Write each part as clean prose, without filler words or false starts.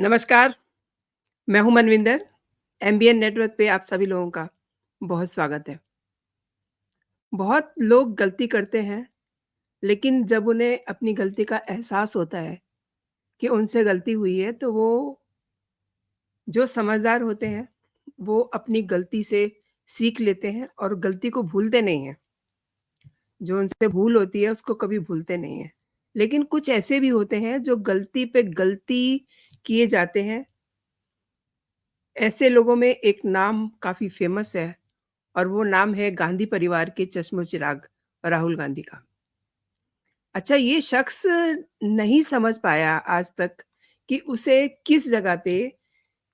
नमस्कार, मैं हूँ मनविंदर। एमबीएन नेटवर्क पे आप सभी लोगों का बहुत स्वागत है। बहुत लोग गलती करते हैं, लेकिन जब उन्हें अपनी गलती का एहसास होता है कि उनसे गलती हुई है, तो वो जो समझदार होते हैं, वो अपनी गलती से सीख लेते हैं और गलती को भूलते नहीं हैं। जो उनसे भूल होती है, उसको कभी भूलते नहीं हैं। लेकिन कुछ ऐसे भी होते हैं, जो गलती पे गलती किए जाते हैं। ऐसे लोगों में एक नाम काफ़ी फ़ेमस है और वो नाम है गांधी परिवार के चश्मो-चिराग राहुल गांधी का। अच्छा, ये शख्स नहीं समझ पाया आज तक कि उसे किस जगह पे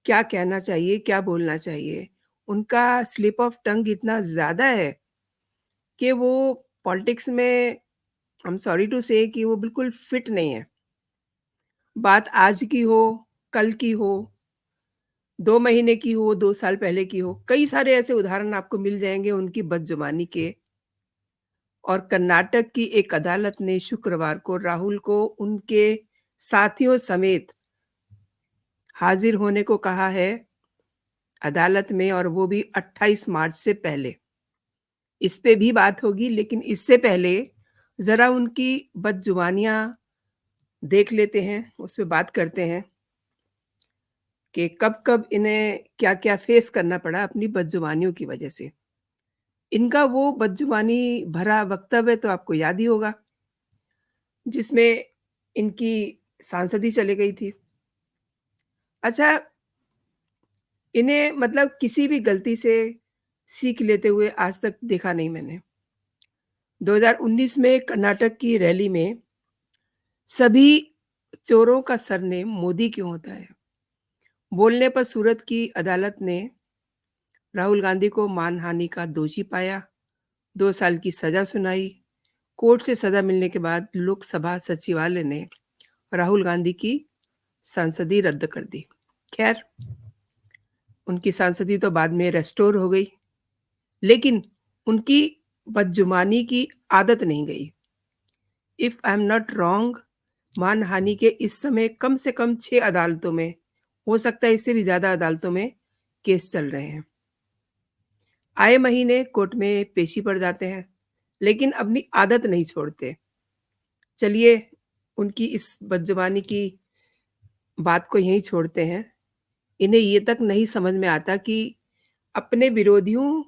क्या कहना चाहिए, क्या बोलना चाहिए। उनका स्लिप ऑफ टंग इतना ज़्यादा है कि वो पॉलिटिक्स में आई एम सॉरी टू से कि वो बिल्कुल फिट नहीं है। बात आज की हो, कल की हो, 2 महीने की हो, 2 साल पहले की हो, कई सारे ऐसे उदाहरण आपको मिल जाएँगे उनकी बदज़ुबानी के। और कर्नाटक की एक अदालत ने शुक्रवार को राहुल को उनके साथियों समेत हाजिर होने को कहा है अदालत में, और वो भी 28 मार्च से पहले। इस पे भी बात होगी, लेकिन इससे पहले ज़रा उनकी बदजुबानियाँ देख लेते हैं, उस पे बात करते हैं कि कब-कब इन्हें क्या-क्या फ़ेस करना पड़ा अपनी बदजुबानियों की वजह से। इनका वो बदजुबानी भरा वक्तव्य तो आपको याद ही होगा, जिसमें इनकी सांसदी चली गई थी। अच्छा, इन्हें मतलब किसी भी गलती से सीख लेते हुए आज तक देखा नहीं मैंने। 2019 में कर्नाटक की रैली में सभी चोरों का सरनेम मोदी क्यों होता है? बोलने पर सूरत की अदालत ने राहुल गांधी को मानहानि का दोषी पाया, 2 साल की सज़ा सुनाई। कोर्ट से सज़ा मिलने के बाद लोकसभा सचिवालय ने राहुल गांधी की सांसदी रद्द कर दी। खैर, उनकी सांसदी तो बाद में रेस्टोर हो गई, लेकिन उनकी बदजुबानी की आदत नहीं गई। If I am not wrong, मानहानि के इस समय कम से कम 6 अदालतों में, हो सकता है इससे भी ज़्यादा अदालतों में केस चल रहे हैं। आए महीने कोर्ट में पेशी पड़ जाते हैं, लेकिन अपनी आदत नहीं छोड़ते। चलिए, उनकी इस बदजुबानी की बात को यहीं छोड़ते हैं। इन्हें ये तक नहीं समझ में आता कि अपने विरोधियों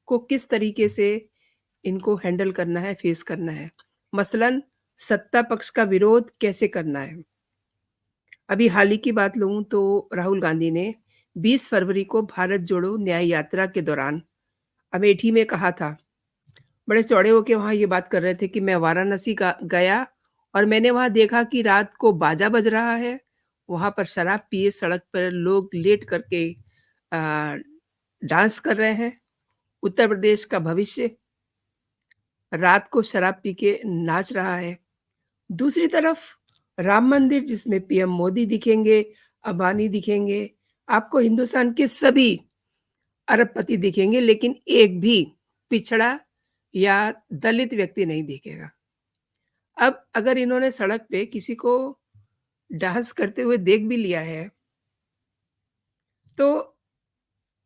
को किस तरीके से इनको हैंडल करना है, फेस करना है। मसलन सत्ता पक्ष का विरोध कैसे करना है। अभी हाल ही की बात लूँ तो राहुल गांधी ने 20 फरवरी को भारत जोड़ो न्याय यात्रा के दौरान अमेठी में कहा था, बड़े चौड़े होके वहाँ ये बात कर रहे थे कि मैं वाराणसी का गया और मैंने वहाँ देखा कि रात को बाजा बज रहा है, वहाँ पर शराब पिए सड़क पर लोग लेट करके अ, डांस कर रहे हैं। उत्तर प्रदेश का भविष्य रात को शराब पी के नाच रहा है। दूसरी तरफ राम मंदिर, जिसमें पीएम मोदी दिखेंगे, अंबानी दिखेंगे, आपको हिंदुस्तान के सभी अरबपति दिखेंगे, लेकिन एक भी पिछड़ा या दलित व्यक्ति नहीं दिखेगा। अब अगर इन्होंने सड़क पे किसी को डांस करते हुए देख भी लिया है, तो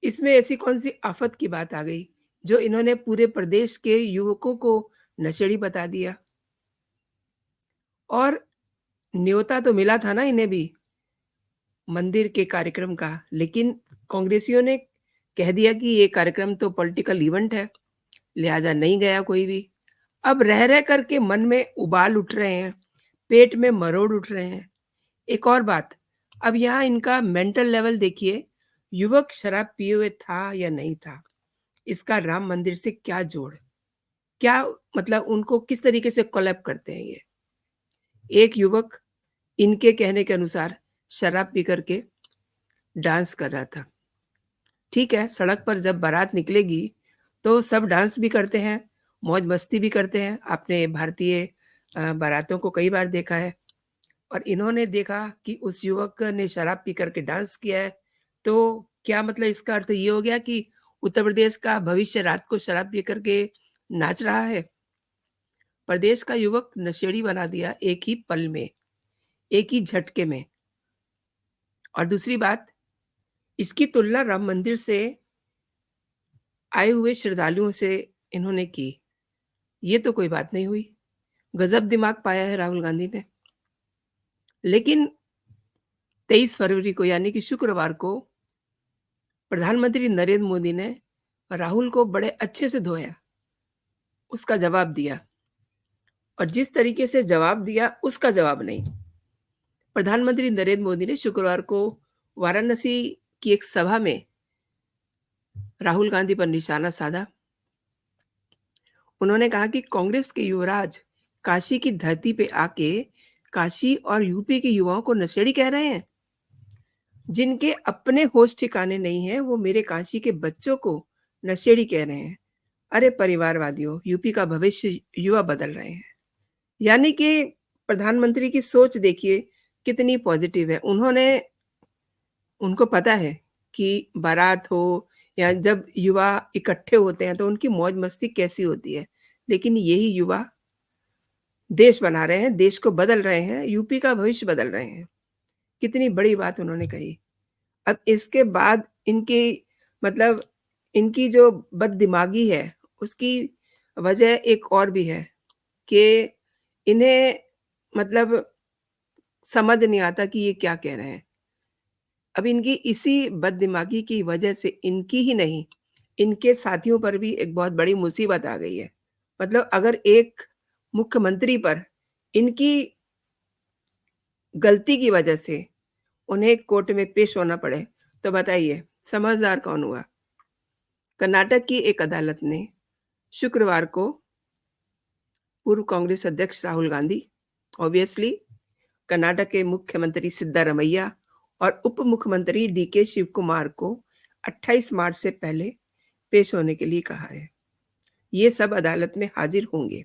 इसमें ऐसी कौन-सी आफ़त की बात आ गई, जो इन्होंने पूरे प्रदेश के युवकों को नशेड़ी बता दिया। और न्योता तो मिला था ना इन्हें भी, मंदिर के कार्यक्रम का, लेकिन कांग्रेसियों ने कह दिया कि ये कार्यक्रम तो पॉलिटिकल इवेंट है, लिहाज़ा नहीं गया कोई भी। अब रह-रह कर के मन में उबाल उठ रहे हैं, पेट में मरोड़ उठ रहे हैं। एक और बात, अब यहाँ इनका मेंटल लेवल देखिए, युवक शराब पिए हुए था या नहीं था, इसका राम मंदिर से क्या जोड़? क्या मतलब उनको किस तरीके से कोलैब करते हैं ये? एक युवक इनके कहने के अनुसार शराब पी कर के डांस कर रहा था। ठीक है, सड़क पर जब बारात निकलेगी, तो सब डांस भी करते हैं, मौज-मस्ती भी करते हैं। आपने भारतीय बारातों को कई बार देखा है, और इन्होंने देखा कि उस युवक ने शराब पी कर के डांस किया है, तो क्या मतलब इसका अर्थ ये हो गया कि उत्तर प्रदेश का भविष्य रात को शराब पी कर के नाच रहा है? प्रदेश का युवक नशेड़ी बना दिया एक ही पल में, एक ही झटके में। और दूसरी बात, इसकी तुलना राम मंदिर से आए हुए श्रद्धालुओं से इन्होंने की। ये तो कोई बात नहीं हुई। गज़ब दिमाग पाया है राहुल गांधी ने। लेकिन 23 फरवरी को यानी कि शुक्रवार को प्रधानमंत्री नरेंद्र मोदी ने राहुल को बड़े अच्छे से धोया, उसका जवाब दिया और जिस तरीके से जवाब दिया उसका जवाब नहीं। प्रधानमंत्री नरेंद्र मोदी ने शुक्रवार को वाराणसी की एक सभा में राहुल गांधी पर निशाना साधा। उन्होंने कहा कि कांग्रेस के युवराज काशी की धरती पे आके काशी और यूपी के युवाओं को नशेड़ी कह रहे हैं। जिनके अपने होश ठिकाने नहीं है, वो मेरे काशी के बच्चों को नशेड़ी कह रहे हैं। अरे परिवारवादियों, यूपी का भविष्य युवा बदल रहे हैं। यानी कि प्रधानमंत्री की सोच देखिए कितनी पॉजिटिव है। उनको पता है कि बारात हो या जब युवा इकट्ठे होते हैं तो उनकी मौज-मस्ती कैसी होती है। लेकिन यही युवा देश बना रहे हैं, देश को बदल रहे हैं, यूपी का भविष्य बदल रहे हैं। कितनी बड़ी बात उन्होंने कही। अब इसके बाद इनकी मतलब इनकी जो बददिमागी है, उसकी वजह एक और भी है कि इन्हें मतलब समझ नहीं आता कि ये क्या कह रहे हैं। अब इनकी इसी बददिमागी की वजह से इनकी ही नहीं, इनके साथियों पर भी एक बहुत बड़ी मुसीबत आ गई है। मतलब अगर एक मुख्यमंत्री पर इनकी गलती की वजह से उन्हें कोर्ट में पेश होना पड़े, तो बताइए समझदार कौन हुआ? कर्नाटक की एक अदालत ने शुक्रवार को पूर्व कांग्रेस अध्यक्ष राहुल गांधी, ऑब्वियसली कर्नाटक के मुख्यमंत्री सिद्धारमैया और उप मुख्यमंत्री डीके शिवकुमार को 28 मार्च से पहले पेश होने के लिए कहा है। ये सब अदालत में हाजिर होंगे।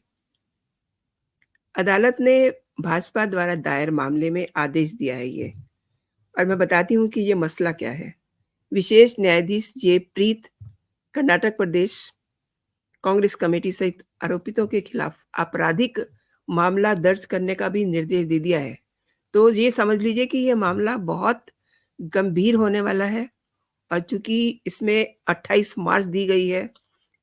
अदालत ने भाजपा द्वारा दायर मामले में आदेश दिया है ये, और मैं बताती हूँ कि ये मसला क्या है। विशेष न्यायाधीश जे प्रीत कर्नाटक प्रदेश कांग्रेस कमेटी सहित आरोपितों के खिलाफ आपराधिक मामला दर्ज करने का भी निर्देश दे दिया है। तो ये समझ लीजिए कि ये मामला बहुत गंभीर होने वाला है और चूंकि इसमें 28 मार्च दी गई है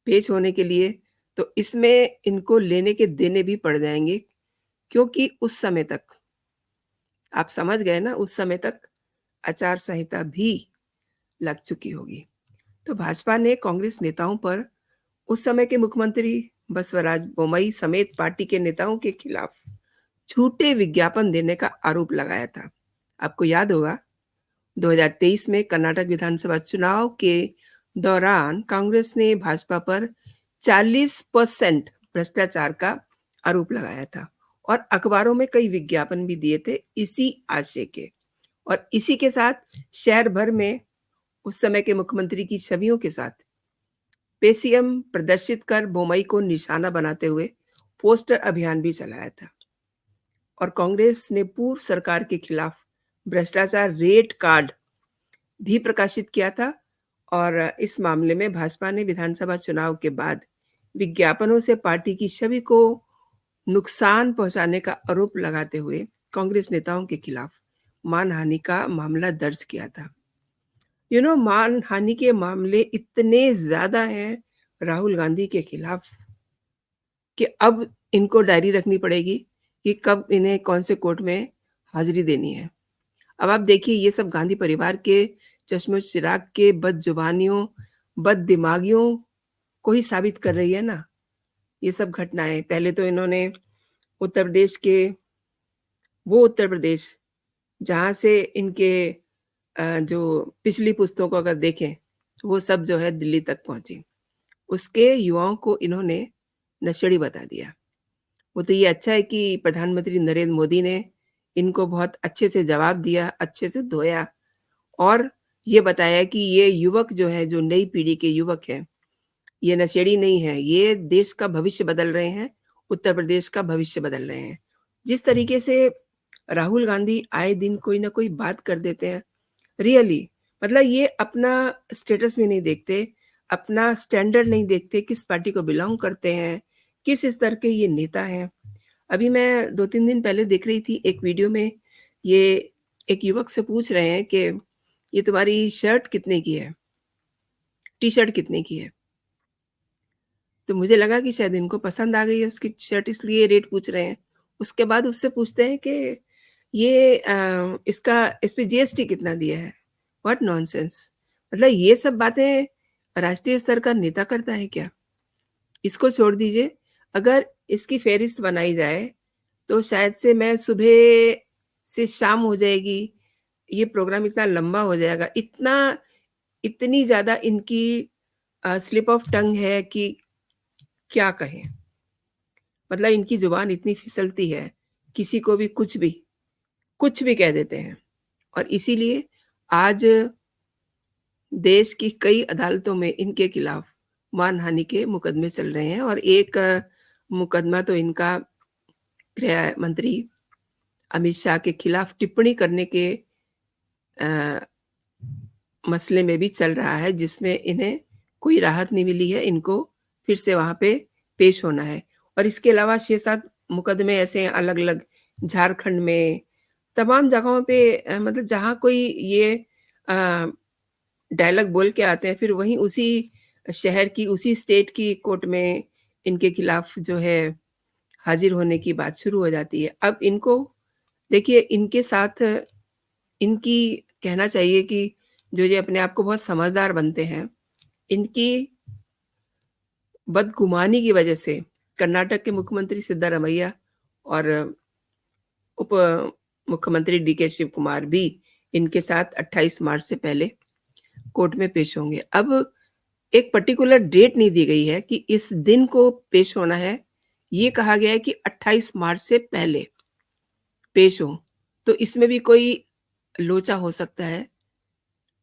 पेश होने के लिए, तो इसमें इनको लेने के देने भी पड़ जाएंगे, क्योंकि उस समय तक आप समझ गए ना, उस समय तक आचार संहिता भी लग चुकी होगी। तो भाजपा ने कांग्रेस नेताओं पर उस समय के मुख्यमंत्री बसवराज बोम्मई समेत पार्टी के नेताओं के खिलाफ झूठे विज्ञापन देने का आरोप लगाया था। आपको याद होगा 2023 में कर्नाटक विधानसभा चुनाव के दौरान कांग्रेस ने भाजपा पर 40% भ्रष्टाचार का आरोप लगाया था और अखबारों में कई विज्ञापन भी दिए थे इसी आशय के। और इसी के साथ शहर भर में उस समय के मुख्यमंत्री की छवियों के साथ पेसीएम प्रदर्शित कर बोम्मई को निशाना बनाते हुए पोस्टर अभियान भी चलाया था। और कांग्रेस ने पूर्व सरकार के खिलाफ भ्रष्टाचार रेड कार्ड भी प्रकाशित किया था। और इस मामले में भाजपा ने विधानसभा चुनाव के बाद विज्ञापनों से पार्टी की छवि को नुकसान पहुंचाने का आरोप लगाते हुए कांग्रेस नेताओं के खिलाफ मानहानि का मामला दर्ज किया था। मानहानि के मामले इतने ज्यादा हैं राहुल गांधी के खिलाफ कि अब इनको डायरी रखनी पड़ेगी कि कब इन्हें कौन से कोर्ट में हाजिरी देनी है। अब आप देखिए, ये सब गांधी परिवार के चश्मो चिराग के बदजुबानियों, बददिमागियों को ही साबित कर रही है ना, ये सब घटनाएं। पहले तो इन्होंने उत्तर प्रदेश के वो उत्तर प्रदेश जहाँ से इनके जो पिछली पुस्तकों को अगर देखें, वो सब जो है दिल्ली तक पहुंची। उसके युवाओं को इन्होंने नशेड़ी बता दिया। वो तो ये अच्छा है कि प्रधानमंत्री नरेंद्र मोदी ने इनको बहुत अच्छे से जवाब दिया, अच्छे से धोया और ये बताया कि ये युवक जो है, जो नई पीढ़ी के युवक हैं, ये नशेड़ी नहीं है, ये देश का भविष्य बदल रहे हैं, उत्तर प्रदेश का भविष्य बदल रहे हैं। जिस तरीके से राहुल गांधी आए दिन कोई ना कोई बात कर देते हैं, रियली मतलब ये अपना स्टेटस में नहीं देखते, अपना स्टैंडर्ड नहीं देखते, किस पार्टी को बिलोंग करते हैं, किस स्तर के ये नेता हैं। अभी मैं 2-3 दिन पहले देख रही थी एक वीडियो में, ये एक युवक से पूछ रहे हैं कि ये तुम्हारी शर्ट कितने की है? टी-शर्ट कितने की है? तो मुझे लगा कि शायद इनको पसंद आ गई है उसकी शर्ट इसलिए रेट पूछ रहे हैं। उसके बाद उससे पूछते हैं कि ये इसका इस पे जीएसटी कितना दिया है? What nonsense! मतलब ये सब बातें राष्ट्रीय स्तर का नेता करता है क्या? इसको छोड़ दीजिए, अगर इसकी फ़हरिस्त बनाई जाए, तो शायद से मैं सुबह से शाम हो जाएगी, ये प्रोग्राम इतना लंबा हो जाएगा, इतनी ज़्यादा इनकी स्लिप ऑफ टंग है कि क्या कहें? मतलब इनकी ज़ुबान इतनी फिसलती है, किसी को भी कुछ भी कह देते हैं और इसीलिए आज देश की कई अदालतों में इनके खिलाफ मानहानि के मुकदमे चल रहे हैं और एक मुकदमा तो इनका गृह मंत्री अमित शाह के खिलाफ टिप्पणी करने के अ, मसले में भी चल रहा है, जिसमें इन्हें कोई राहत नहीं मिली है, इनको फिर से वहाँ पे पेश होना है। और इसके अलावा 6-7 मुकदमे ऐसे हैं अलग-अलग झारखंड में, तमाम जगहों पे मतलब जहाँ कोई ये अ, डायलॉग बोल के आते हैं, फिर वहीं उसी शहर की, उसी स्टेट की कोर्ट में इनके खिलाफ जो है हाज़िर होने की बात शुरू हो जाती है। अब इनको देखिए इनके साथ इनकी कहना चाहिए कि जो ये अपने आप को बहुत समझदार बनते हैं, इनकी बदगुमानी की वजह से कर्नाटक के मुख्यमंत्री सिद्धारमैया और उप मुख्यमंत्री डीके शिव कुमार भी इनके साथ 28 मार्च से पहले कोर्ट में पेश होंगे। अब एक पर्टिकुलर डेट नहीं दी गई है कि इस दिन को पेश होना है, ये कहा गया है कि 28 मार्च से पहले पेश हों। तो इसमें भी कोई लोचा हो सकता है।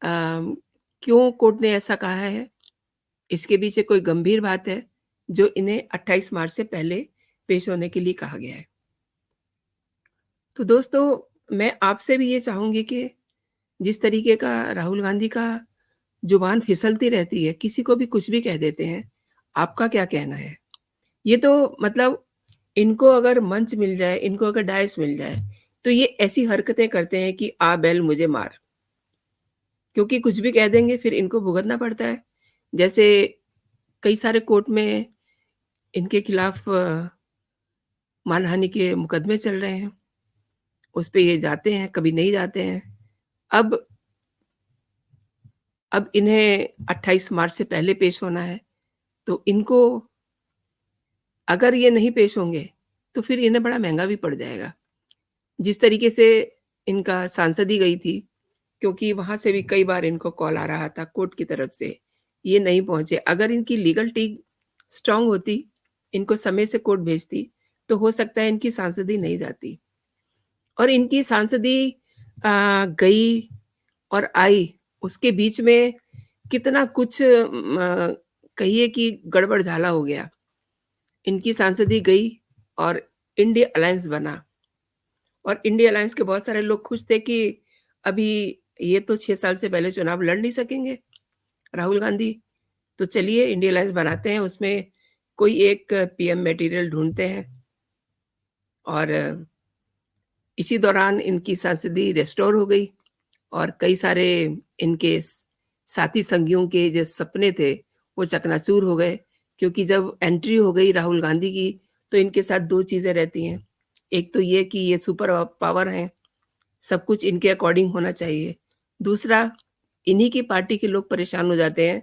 क्यों कोर्ट ने ऐसा कहा है? इसके पीछे कोई गंभीर बात है, जो इन्हें 28 मार्च से पहले पेश होने के लिए कहा गया है। तो दोस्तों, मैं आपसे भी ये चाहूँगी कि जिस तरीके का राहुल गांधी का ज़ुबान फिसलती रहती है, किसी को भी कुछ भी कह देते हैं, आपका क्या कहना है? ये तो मतलब इनको अगर मंच मिल जाए, इनको अगर डायस मिल जाए, तो ये ऐसी हरकतें करते हैं कि आ बैल मुझे मार। क्योंकि कुछ भी कह देंगे फिर इनको भुगतना पड़ता है। जैसे कई सारे कोर्ट में इनके खिलाफ मानहानि के मुकदमे चल रहे हैं, उस पे ये जाते हैं, कभी नहीं जाते हैं। अब अब इन्हें 28 मार्च से पहले पेश होना है, तो इनको अगर ये नहीं पेश होंगे, तो फिर इन्हें बड़ा महँगा भी पड़ जाएगा। जिस तरीके से इनका सांसद गई थी, क्योंकि वहाँ से भी कई बार इनको कॉल आ रहा था कोर्ट की तरफ से, ये नहीं पहुँचे। अगर इनकी लीगल टीम स्ट्रॉन्ग होती, इनको समय से कोर्ट भेजती, तो हो सकता है इनकी सांसदी नहीं जाती। और इनकी सांसदी गई और आई, उसके बीच में कितना कुछ कहिए कि गड़बड़-झाला हो गया। इनकी सांसदी गई और इंडिया अलायंस बना और इंडिया अलायंस के बहुत सारे लोग खुश थे कि अभी ये तो 6 साल से पहले चुनाव लड़ नहीं सकेंगे, राहुल गांधी, तो चलिए इंडिया अलायंस बनाते हैं, उसमें कोई एक पीएम मटेरियल ढूँढते हैं और इसी दौरान इनकी सांसदी रिस्टोर हो गई और कई सारे इनके साथी संगियों के जो सपने थे, वो चकनाचूर हो गए क्योंकि जब एंट्री हो गई राहुल गांधी की, तो इनके साथ 2 चीज़ें रहती हैं। एक तो ये कि ये सुपर पावर हैं, सब कुछ इनके अकॉर्डिंग होना चाहिए। दूसरा, इन्हीं की पार्टी के लोग परेशान हो जाते हैं,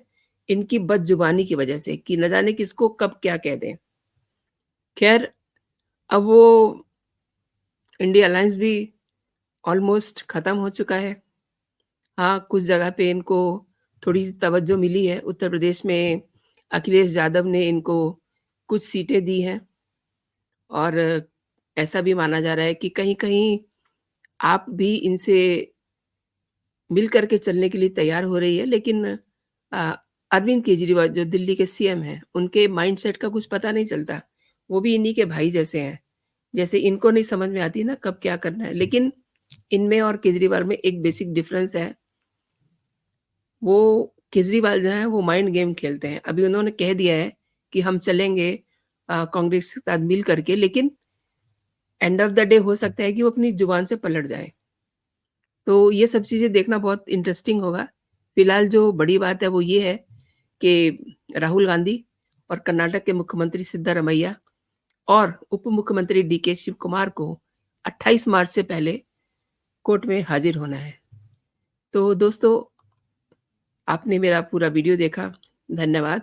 इनकी बदज़ुबानी की वजह से कि न जाने किसको कब क्या कह दें। ख़ैर, अब वो इंडिया अलायंस भी ऑलमोस्ट खत्म हो चुका है। हाँ, कुछ जगह पे इनको थोड़ी-सी तवज्जो मिली है। उत्तर प्रदेश में अखिलेश यादव ने इनको कुछ सीटें दी हैं और ऐसा भी माना जा रहा है कि कहीं-कहीं आप भी इनसे मिल कर के चलने के लिए तैयार हो रही है। लेकिन अ, अरविंद केजरीवाल जो दिल्ली के सीएम हैं, उनके माइंडसेट का कुछ पता नहीं चलता। वो भी इन्हीं के भाई जैसे हैं। जैसे इनको नहीं समझ में आती ना कब क्या करना है। लेकिन इनमें और केजरीवाल में एक बेसिक डिफरेंस है। वो केजरीवाल जो हैं वो माइंड गेम खेलते हैं। अभी उन्होंने कह दिया है कि हम चलेंगे कांग्रेस के साथ मिल करके, लेकिन एंड ऑफ द डे हो सकता है कि वो अपनी जुबान से पलट जाएँ। तो ये सब चीज़ें देखना बहुत इंटरेस्टिंग होगा। फिलहाल जो बड़ी बात है वो ये है कि राहुल गांधी और कर्नाटक के मुख्यमंत्री सिद्धारमैया और उप मुख्यमंत्री डीके शिव कुमार को 28 मार्च से पहले कोर्ट में हाजिर होना है। तो दोस्तों, आपने मेरा पूरा वीडियो देखा, धन्यवाद।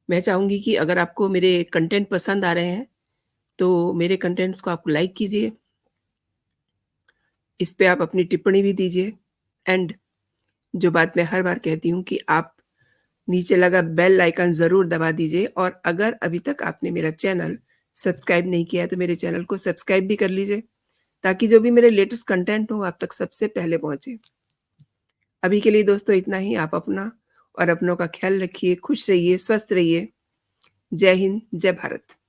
मैं चाहूँगी कि अगर आपको मेरे कंटेंट पसंद आ रहे हैं, तो मेरे कंटेंट्स को आप लाइक कीजिए, इस पे आप अपनी टिप्पणी भी दीजिए एंड जो बात मैं हर बार कहती हूँ कि आप नीचे लगा बेल आइकन ज़रूर दबा दीजिए और अगर अभी तक आपने मेरा चैनल सब्सक्राइब नहीं किया है, तो मेरे चैनल को सब्सक्राइब भी कर लीजिए, ताकि जो भी मेरे लेटेस्ट कंटेंट हो, आप तक सबसे पहले पहुँचे। अभी के लिए दोस्तों इतना ही। आप अपना और अपनों का ख़्याल रखिए, खुश रहिए, स्वस्थ रहिए। जय हिंद, जय भारत।